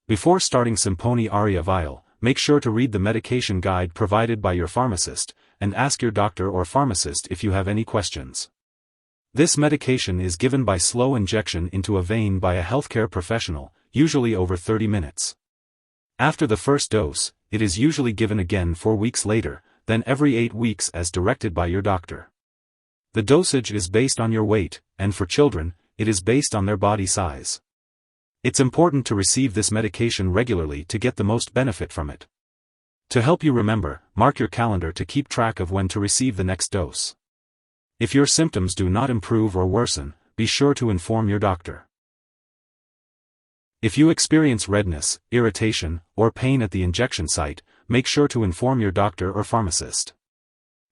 Before starting Simponi Aria Vial, make sure to read the medication guide provided by your pharmacist, and ask your doctor or pharmacist if you have any questions. This medication is given by slow injection into a vein by a healthcare professional, usually over 30 minutes. After the first dose, it is usually given again 4 weeks later, then every 8 weeks as directed by your doctor. The dosage is based on your weight, and for children, it is based on their body size. It's important to receive this medication regularly to get the most benefit from it. To help you remember, mark your calendar to keep track of when to receive the next dose. If your symptoms do not improve or worsen, be sure to inform your doctor. If you experience redness, irritation, or pain at the injection site, make sure to inform your doctor or pharmacist.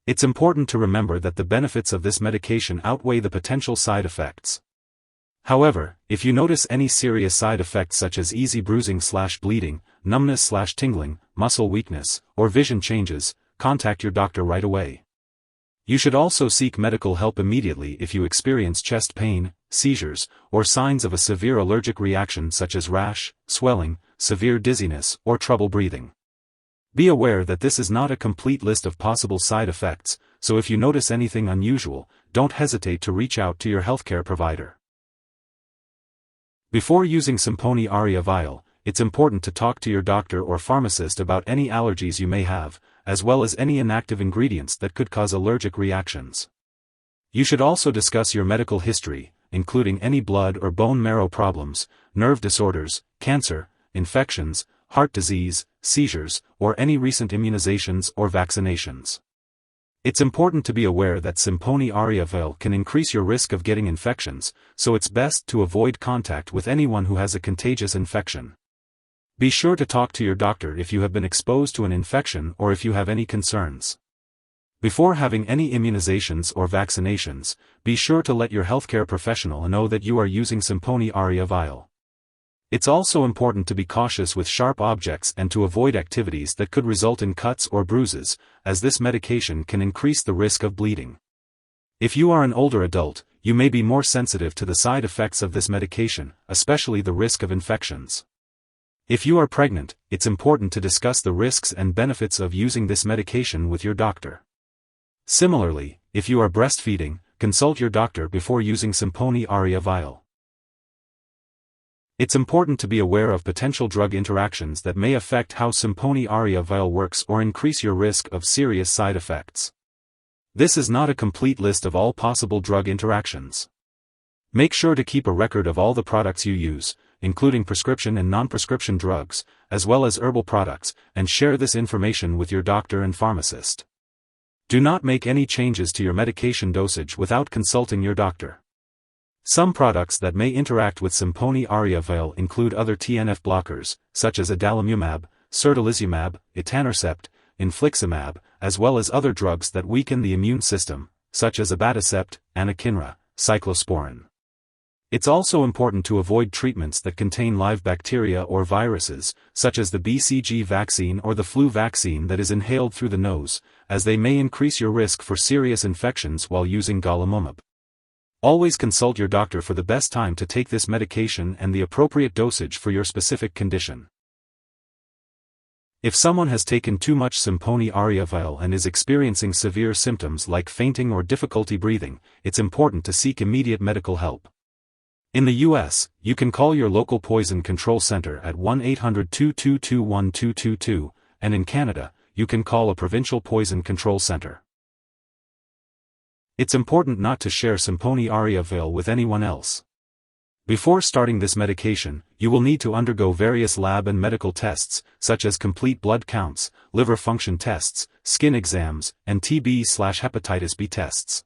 It's important to remember that the benefits of this medication outweigh the potential side effects. However, if you notice any serious side effects such as easy bruising/bleeding, numbness/tingling, muscle weakness, or vision changes, contact your doctor right away. You should also seek medical help immediately if you experience chest pain, seizures, or signs of a severe allergic reaction such as rash, swelling, severe dizziness, or trouble breathing. Be aware that this is not a complete list of possible side effects, so if you notice anything unusual, don't hesitate to reach out to your healthcare provider. Before using Simponi Aria Vial, it's important to talk to your doctor or pharmacist about any allergies you may have, as well as any inactive ingredients that could cause allergic reactions. You should also discuss your medical history, including any blood or bone marrow problems, nerve disorders, cancer, infections, heart disease, seizures, or any recent immunizations or vaccinations. It's important to be aware that Simponi Aria Vial can increase your risk of getting infections, so it's best to avoid contact with anyone who has a contagious infection. Be sure to talk to your doctor if you have been exposed to an infection or if you have any concerns. Before having any immunizations or vaccinations, be sure to let your healthcare professional know that you are using Simponi Aria Vial. It's also important to be cautious with sharp objects and to avoid activities that could result in cuts or bruises, as this medication can increase the risk of bleeding. If you are an older adult, you may be more sensitive to the side effects of this medication, especially the risk of infections. If you are pregnant, it's important to discuss the risks and benefits of using this medication with your doctor. Similarly, if you are breastfeeding, consult your doctor before using Simponi Aria Vial. It's important to be aware of potential drug interactions that may affect how Simponi Aria Vial works or increase your risk of serious side effects. This is not a complete list of all possible drug interactions. Make sure to keep a record of all the products you use, including prescription and non-prescription drugs, as well as herbal products, and share this information with your doctor and pharmacist. Do not make any changes to your medication dosage without consulting your doctor. Some products that may interact with Simponi Aria Vial include other TNF blockers, such as adalimumab, certolizumab, etanercept, infliximab, as well as other drugs that weaken the immune system, such as abatacept, anakinra, cyclosporin. It's also important to avoid treatments that contain live bacteria or viruses, such as the BCG vaccine or the flu vaccine that is inhaled through the nose, as they may increase your risk for serious infections while using golimumab. Always consult your doctor for the best time to take this medication and the appropriate dosage for your specific condition. If someone has taken too much Simponi Aria Vial and is experiencing severe symptoms like fainting or difficulty breathing, it's important to seek immediate medical help. In the U.S., you can call your local poison control center at 1-800-222-1222, and in Canada, you can call a provincial poison control center. It's important not to share Simponi Aria Vial with anyone else. Before starting this medication, you will need to undergo various lab and medical tests, such as complete blood counts, liver function tests, skin exams, and TB/hepatitis B tests.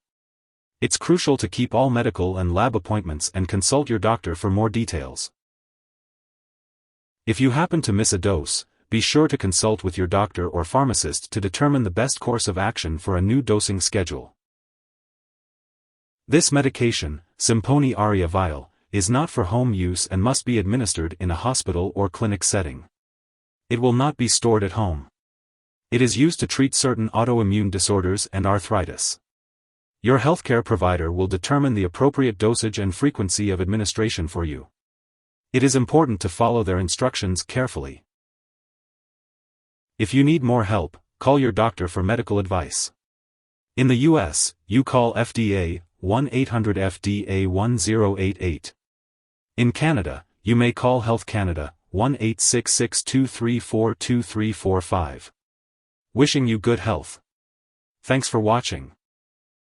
It's crucial to keep all medical and lab appointments and consult your doctor for more details. If you happen to miss a dose, be sure to consult with your doctor or pharmacist to determine the best course of action for a new dosing schedule. This medication, Simponi Aria Vial, is not for home use and must be administered in a hospital or clinic setting. It will not be stored at home. It is used to treat certain autoimmune disorders and arthritis. Your healthcare provider will determine the appropriate dosage and frequency of administration for you. It is important to follow their instructions carefully. If you need more help, call your doctor for medical advice. In the US, you call FDA, 1-800-FDA-1088. In Canada, you may call Health Canada, 1-866-234-2345. Wishing you good health. Thanks for watching.